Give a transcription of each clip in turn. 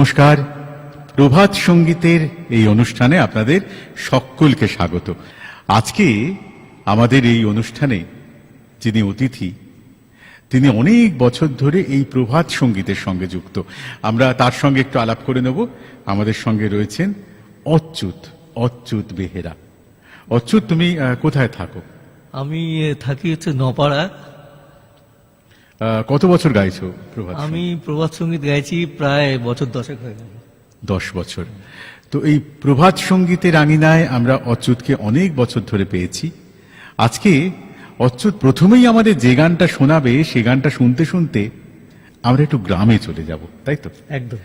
নমস্কার, প্রভাত সঙ্গীতের এই অনুষ্ঠানে আপনাদের সকলকে স্বাগত। আজকে আমাদের এই অনুষ্ঠানে যিনি অতিথি, তিনি অনেক বছর ধরে এই প্রভাত সঙ্গীতের সঙ্গে যুক্ত। আমরা তার সঙ্গে একটু আলাপ করে নেব। আমাদের সঙ্গে রয়েছেন অচ্যুত বেহেরা। অচ্যুত, তুমি কোথায় থাকো? আমি থাকি নপাড়া। কত বছর গাইছো প্রভাত? আমি প্রভাত সঙ্গীত গাইছি প্রায় বছর 10 হয়ে গেল। 10 বছর। তো এই প্রভাত সঙ্গীতের আঙিনায় আমরা অচ্যুতকে অনেক বছর ধরে পেয়েছি। আজকে অচ্যুত প্রথমেই আমাদের যে গানটা শোনাবে, সে গানটা শুনতে শুনতে আমরা একটু গ্রামে চলে যাব, তাই তো? একদম।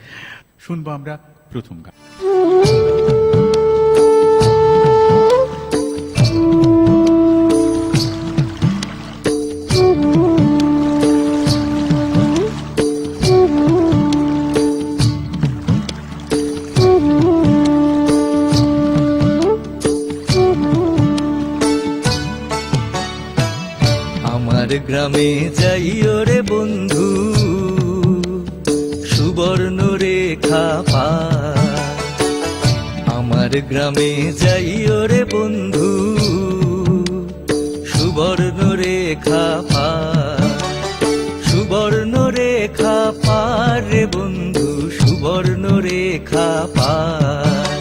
শুনবো আমরা প্রথম গান। আমার গ্রামে যাইও রে বন্ধু, সুবর্ণ রেখা পার। আমার গ্রামে যাইও রে বন্ধু, সুবর্ণ রেখা পার। সুবর্ণ রেখা পার রে বন্ধু, সুবর্ণ রেখা পার।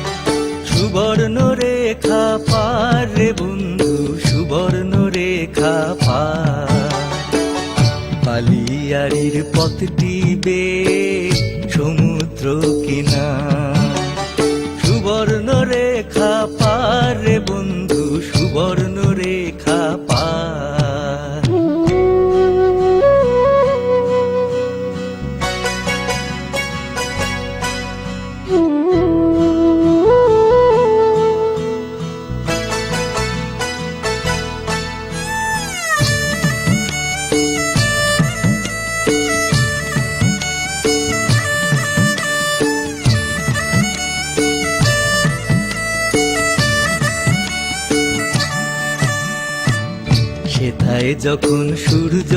সুবর্ণ রেখা পার রে বন্ধু, সুবর্ণ রেখা পার। বালিয়াড়ির পথটি বেয়ে সমুদ্র কিনার। সুবর্ণ রেখা পার রে বন্ধু, সুবর্ণ রেখা পার। সেথায় যখন সূর্য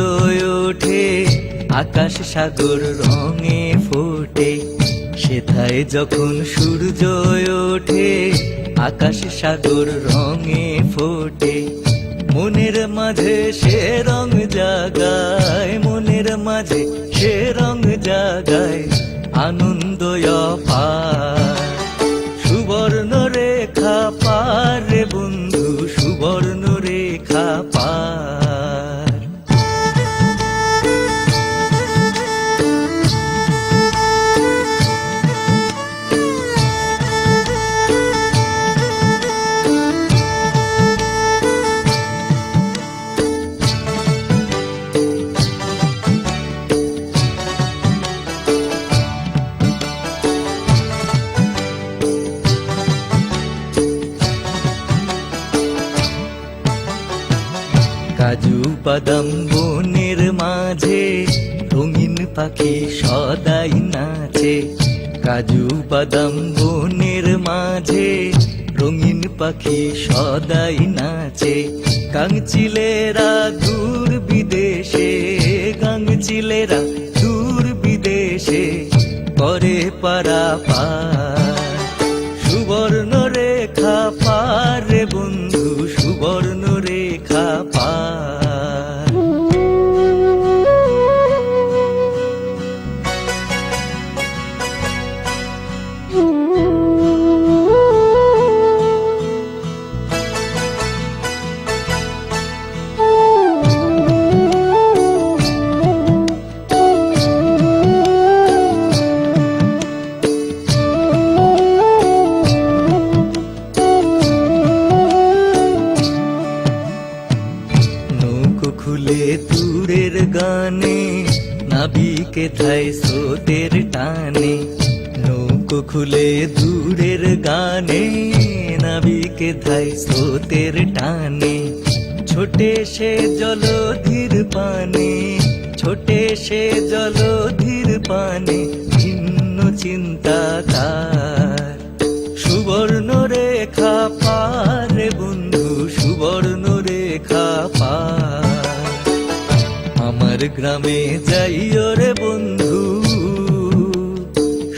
ওঠে, আকাশ সাগর রঙে ফোটে। সেথায় যখন সূর্য ওঠে, আকাশ সাগর রঙে ফোটে। মনের মাঝে সে রং জাগায়, মনের মাঝে সে রং জাগায়, আনন্দ অপার। সুবর্ণ রেখা পার রে বন্ধু, সুবর্ণ রেখা পার। কাজু বাদাম বনের মাঝে রঙিন পাখি সদাই নাচে। কাজু বাদাম বনের মাঝে রঙিন পাখি সদাই নাচে। গাংচিলেরা দূর বিদেশে, গাংচিলেরা দূর বিদেশে করে পারাপার। সুবর্ণ রেখা পার রে বন্ধু, সুবর্ণ রেখা পার। খুলে দূরের গানে নাবিকে ধায় স্রোতের টানে। নৌকো খুলে দূরের গানে নাবিকে ধায় স্রোতের টানে। ছোটে সে জলধির পানে, ছোটে সে জলধির পানে, ভিন্ন চিন্তা তার। সুবর্ণ রেখা পার রে বন্ধু, সুবর্ণ রেখা পার। আমার গ্রামে যাইও রে বন্ধু,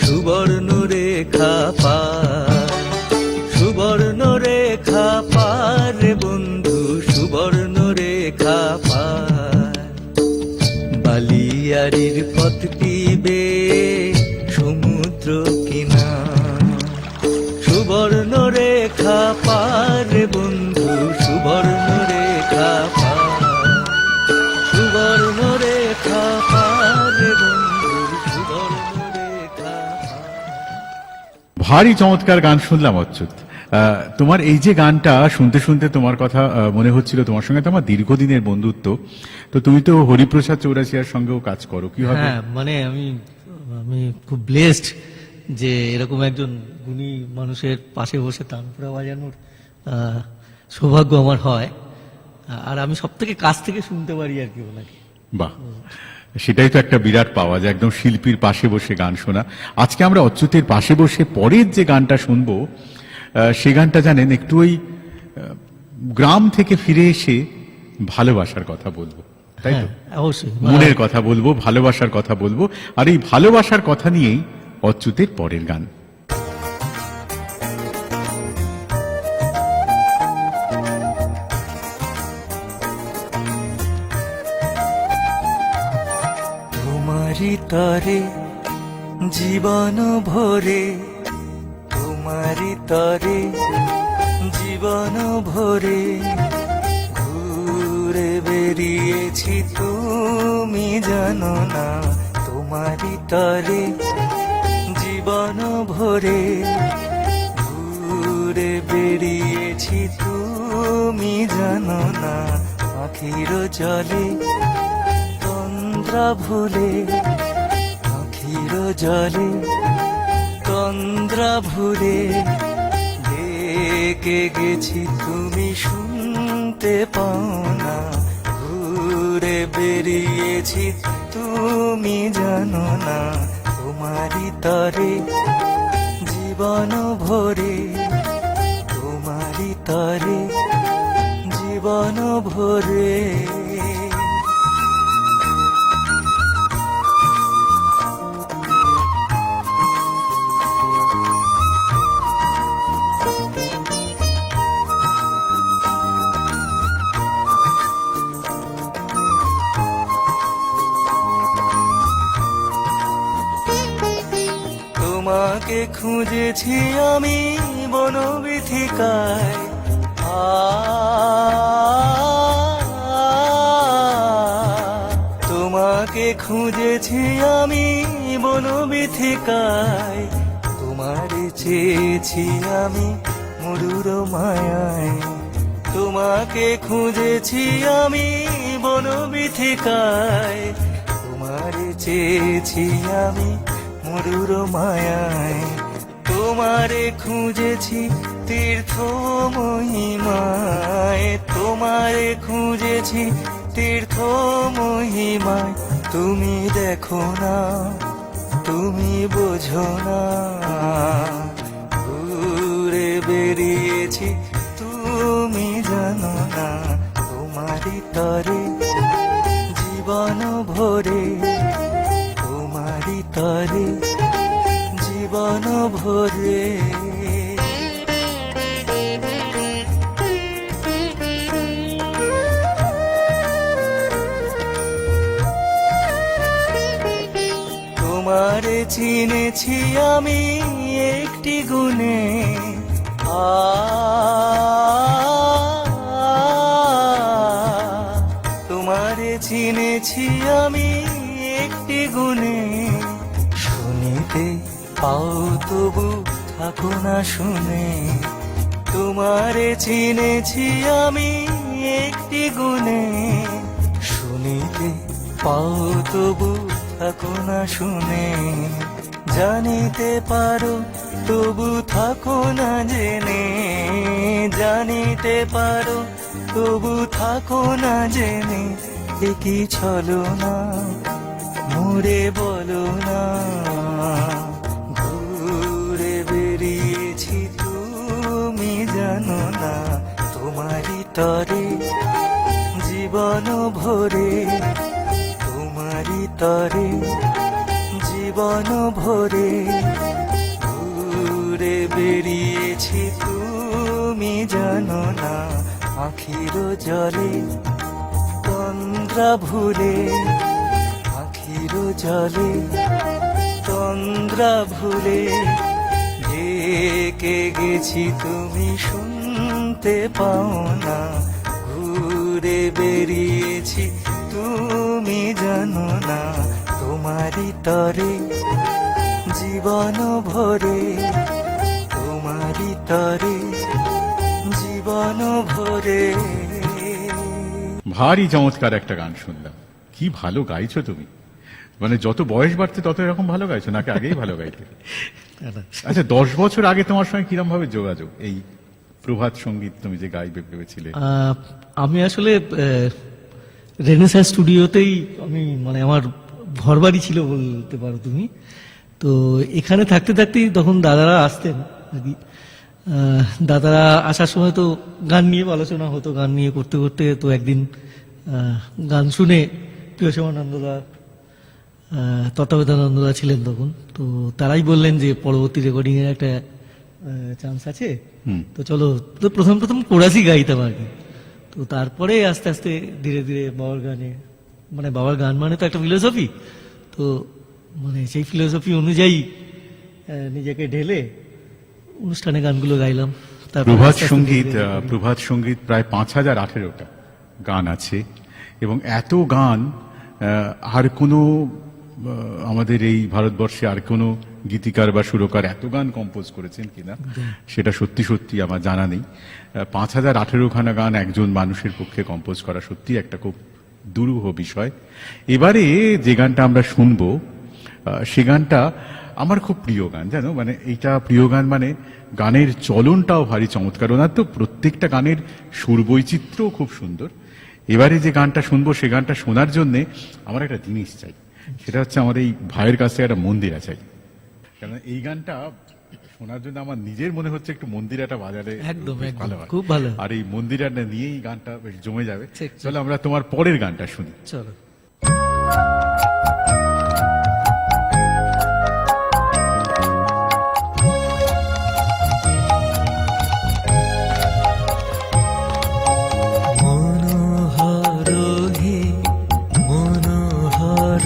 সুবর্ণ রেখা পার, সুবর্ণ রেখা পার রে বন্ধু, সুবর্ণ রেখা পার। বালিয়ারির পথটি বে সমুদ্র কিনার, সুবর্ণ রেখা পার রে বন্ধু, সুবর্ণ রেখা পার, সুবর্ণ রেখা পার রে বন্ধু, সুবর্ণ রেখা পার। ভারী চমৎকার গান শুনলাম অচ্যুত। তোমার এই যে গানটা শুনতে শুনতে তোমার কথা মনে হচ্ছিল, তোমার সঙ্গে তো আমার দীর্ঘদিনের বন্ধুত্ব। তো তুমি তো হরিপ্রসাদ চৌরাসিয়ার সঙ্গেও কাজ করো, কি হবে? হ্যাঁ, মানে আমি আমি খুব ব্লেসড যে এরকম একজন গুণী মানুষের পাশে বসে তানপুরা বাজানোর সৌভাগ্য আমার হয়। আর আমি সব থেকে কাছ থেকে শুনতে পারি আর কি ওনাকে। বাহ, সেটাই তো একটা বিরাট পাওয়া, যে একদম শিল্পীর পাশে বসে গান শোনা। আজকে আমরা অচ্যুতের পাশে বসে পরের যে গানটা শুনবো, সে গানটা জানেন একটু ওই গ্রাম থেকে ফিরে এসে ভালোবাসার কথা বলবো, তাই তো? হ্যাঁ, অবশ্যই মনের কথা বলবো, ভালোবাসার কথা বলবো, আর এই ভালোবাসার কথা নিয়েই অচ্যুতের পরের গান। তোমারি তরে জীবন ভরে, তোমারি তরে জীবন ভরে, ঘুরে বেরিয়েছি তুমি জানো না। তোমারি তরে জীবন ভরে, ঘুরে বেরিয়েছি তুমি জানো না। আখির জলে তন্দ্রা ভুলে, আখির জলে তন্দ্রা ভুলে, ডেকে গেছি তুমি শুনতে পাও না। ঘুরে বেরিয়েছি তুমি জানো না। তোমারি তরে জীবন ভরে, তোমারি তরে জীবন ভরে। তোমাকে খুঁজেছি আমি বনবিথিকায়, তোমাকে খুঁজেছি আমি বনবিথিকায়, তোমারে চেয়েছি আমি মরুর মায়ায়। তোমাকে খুঁজেছি আমি বনবিথিকায়, তোমারে চেয়েছি আমি মরুর মায়ায়। তোমারে খুঁজেছি তীর্থ মহিমায়, তোমারে খুঁজেছি তীর্থ মহিমায়। তুমি দেখো না, তুমি বোঝো না, ঘুরে বেরিয়েছি তুমি জানো না। তোমারি তরে জীবন ভরে, তোমারি তরে জীবন ভরে। তোমারে চিনেছি আমি একটি গুণে, তোমারে চিনেছি আমি একটি গুণে। শুনিতে পাও তবু থাকো না শুনে, তোমারে চিনেছি আমি একটি গুণে। শুনিতে পাও তবু থাকো না শুনে, জানিতে পারো তবু থাকো না জেনে, জানিতে পারো তবু থাকো না জেনে। কি চলো না মোরে বলো না, ঘুরে বেরিয়েছি তুমি জানো না। তোমারি তরে জীবন ভরে, তোমারি তরে জীবন ভরে, ঘুরে বেরিয়েছি তুমি জানো না, আখির জলে তন্দ্রা ভুলে, আখির জলে তন্দ্রা ভুলে, ঢেকে গেছি তুমি শুনতে পাও না, ঘুরে বেরিয়েছি তুমি জানো না, তোমারই তরে জীবন ভরে, তোমারই তরে জীবন ভরে। ভারী চমৎকার একটা গান শুনলাম। কি ভালো গাইছো তুমি, মানে যত বয়স বাড়ছে তত এরকম ভালো গাইছো, নাকি আগেই ভালো গাইতে? আচ্ছা, 10 বছর আগে তোমার সঙ্গে কিরম ভাবে যোগাযোগ এই প্রভাত সঙ্গীত তুমি যে গাইবে ভেবেছিলে? আমি আসলে রেনেসাঁ স্টুডিওতেই আমি মানে আমার ঘরবাড়ি ছিল বলতে পারো তুমি। তো এখানে থাকতে থাকতেই তখন দাদারা আসতেন আর কি। দাদারা আসার সময় তো গান নিয়ে আলোচনা হতো, গান নিয়ে করতে করতে তো একদিন গান শুনে প্রিয়সমানন্দদা, তত্ত্বাবধানন্দদা ছিলেন তখন, তো তারাই বললেন যে পরবর্তী রেকর্ডিং এর একটা চান্স আছে, তো চলো। তো প্রথম প্রথম কোরাসই গাইতাম আর কি। তো তারপরে আস্তে আস্তে ধীরে ধীরে বাবার গানে, মানে বাবার গান মানে তো একটা ফিলোসফি, তো মানে সেই ফিলোসফি অনুযায়ী নিজেকে ঢেলে অনুষ্ঠানে গানগুলো গাইলাম। তারপর প্রভাত আস্তে আস্তে সঙ্গীত, ধীরে ধীরে প্রভাত সঙ্গীত প্রায় 5018টা গান আছে, এবং এত গান আর কোনো আমাদের এই ভারতবর্ষে আর কোনো গীতিকার বা সুরকার এত গান কম্পোজ করেছেন কিনা সেটা সত্যি সত্যি আমার জানা নেই। 5018খানা গান একজন মানুষের পক্ষে কম্পোজ করা সত্যি একটা খুব দুরূহ বিষয়। এবারে যে গানটা আমরা শুনবো সে গানটা আমার খুব প্রিয় গান, জানো, মানে এইটা প্রিয় গান, মানে গানের চলনটাও ভারী চমৎকার, ওনার তো প্রত্যেকটা গানের সুর বৈচিত্র্যও খুব সুন্দর। এবারে যে গানটা শুনবো সে গানটা শোনার জন্য আমার একটা জিনিস চাই, সেটা হচ্ছে আমার এই ভাইয়ের কাছে একটা মন্দিরা চাই। কারণ এই গানটা শোনার জন্য আমার নিজের মনে হচ্ছে একটু মন্দিরাটা বাজারে একদম বেশ একদম ভালো হয়, খুব ভালো। আর এই মন্দিরাটা নিয়েই গানটা বেশ জমে যাবে। ঠিক। চলো আমরা তোমার পরের গানটা শুনি। চলো। মনোহর হে মনোহর,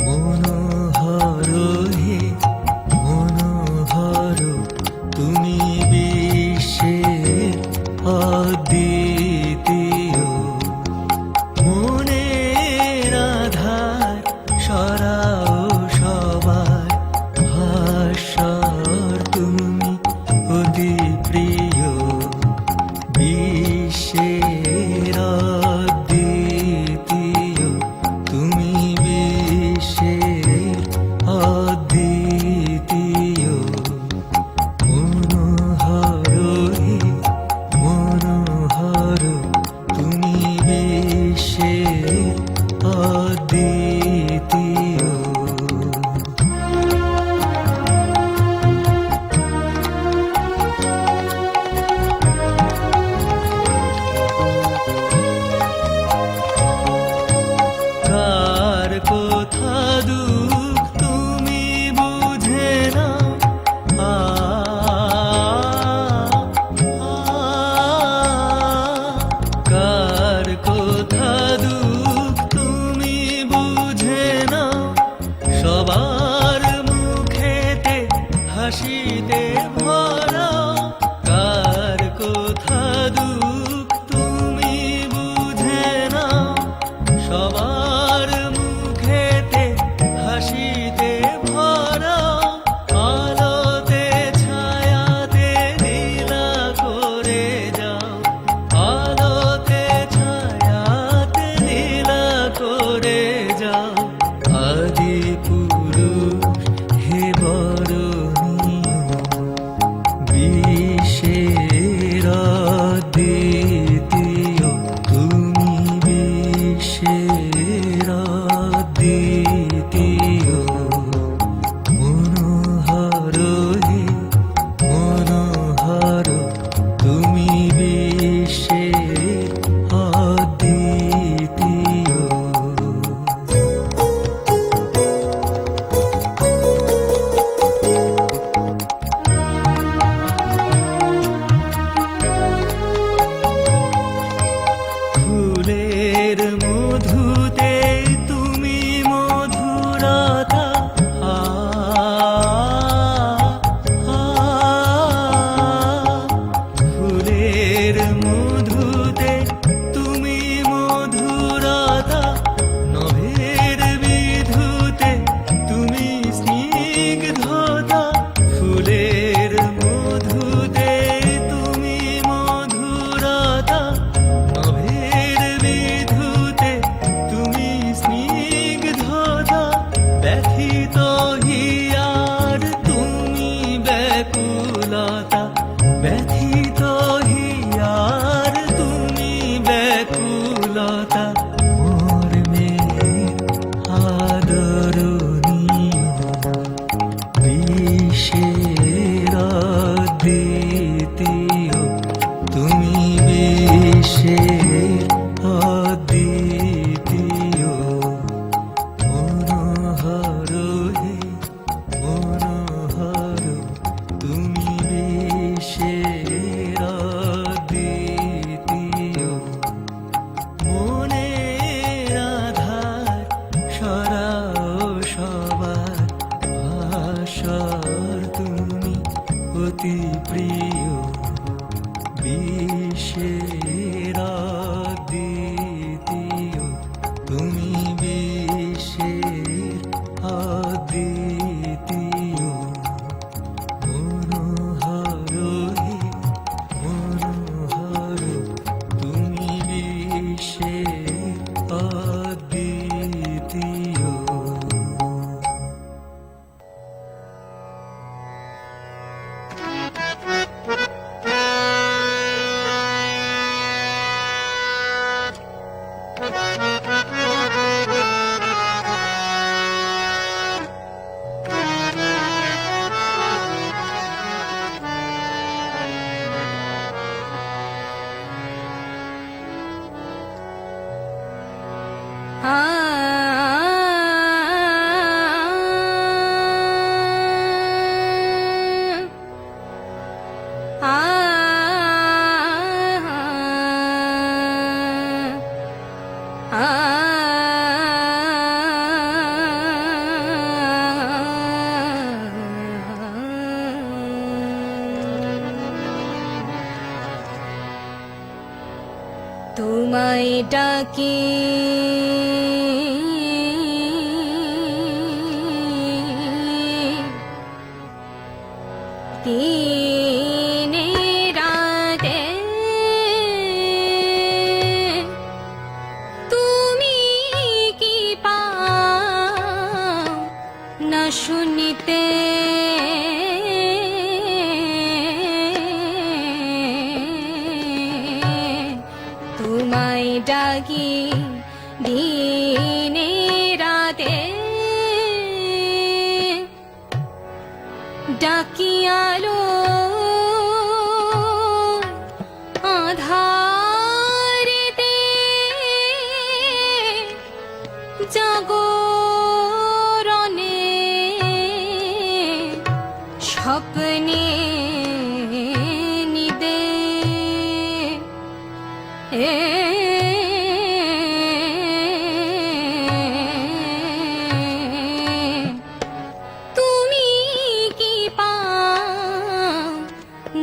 মনোহর হে মনোহর, তুমি বিশ্বের অদ্বিতীয়, মনে তোমায় ডাকি দিনে রাতে তুমি কি পাও না শুনিতে তোমায় ডাকি দিনে রাতে ডাকি আলো আধারেতে জাগরণে স্বপ্নে নিদে তুমি কি পাও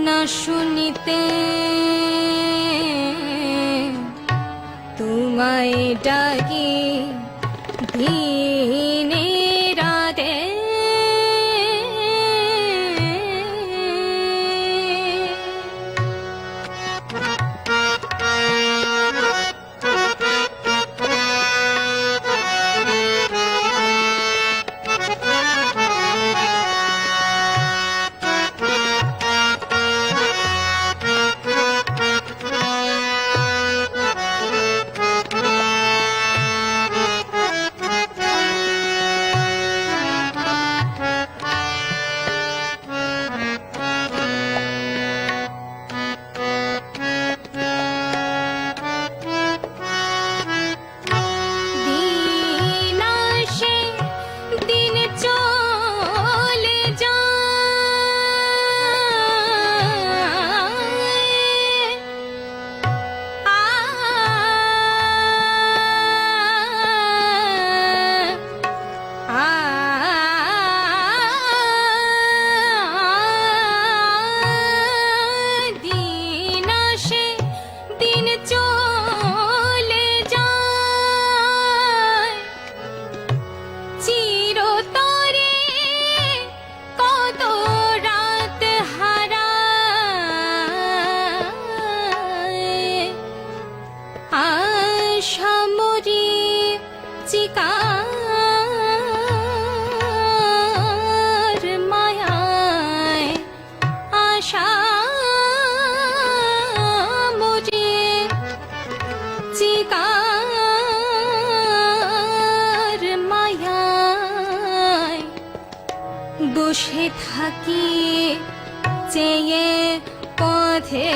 না শুনিতে তোমায় ডাকি দিনে রাতে চিকার মায়ায় আশা মুজে চিকার মায়ায় বসে থাকি চেয়ে পথে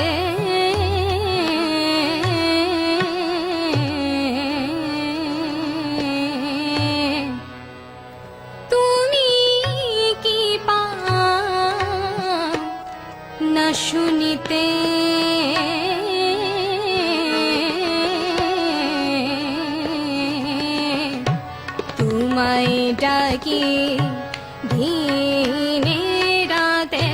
না শুনিতে তোমায় ডাকি দিনে রাতে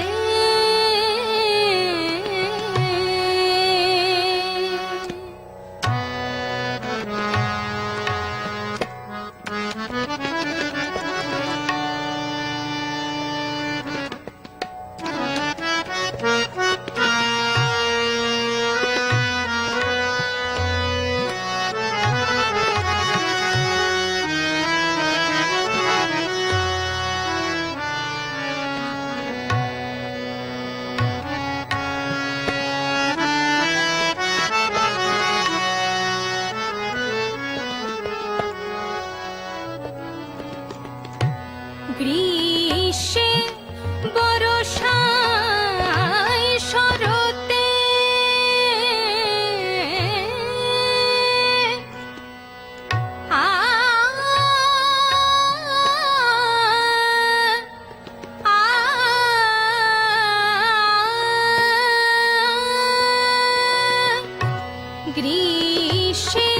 গ্রীষ্মে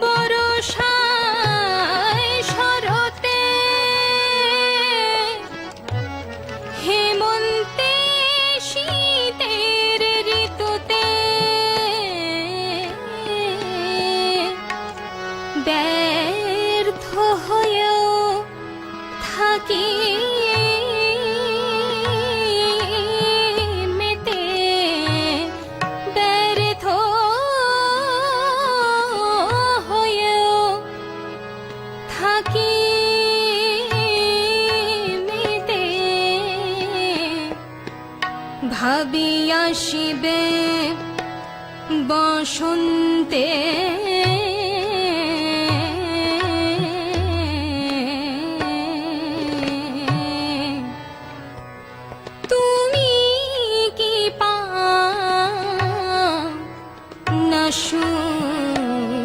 বর্ষায় শরতে হেমন্তে শীতের ঋতুতে ব্যর্থ হয়েও থাকি মেতে, ব্যর্থ হয়েও থাকি মেতে, ভাবি আসিবে বসন্তে তুমি কি পাও না শুনিতে,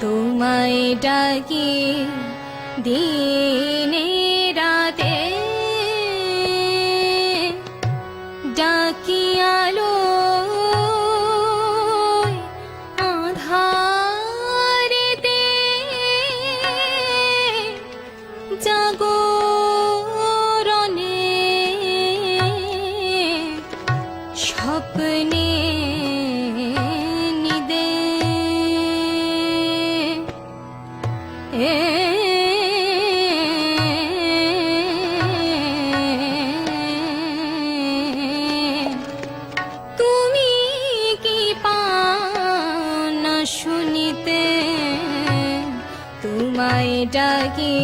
তোমায় ডাকি দিনে রাতে, ডাকি আলো আধারেতে, জাগরণে স্বপ্নে নিদে, তুমি কি পাও না শুনিতে, তোমায় ডাকি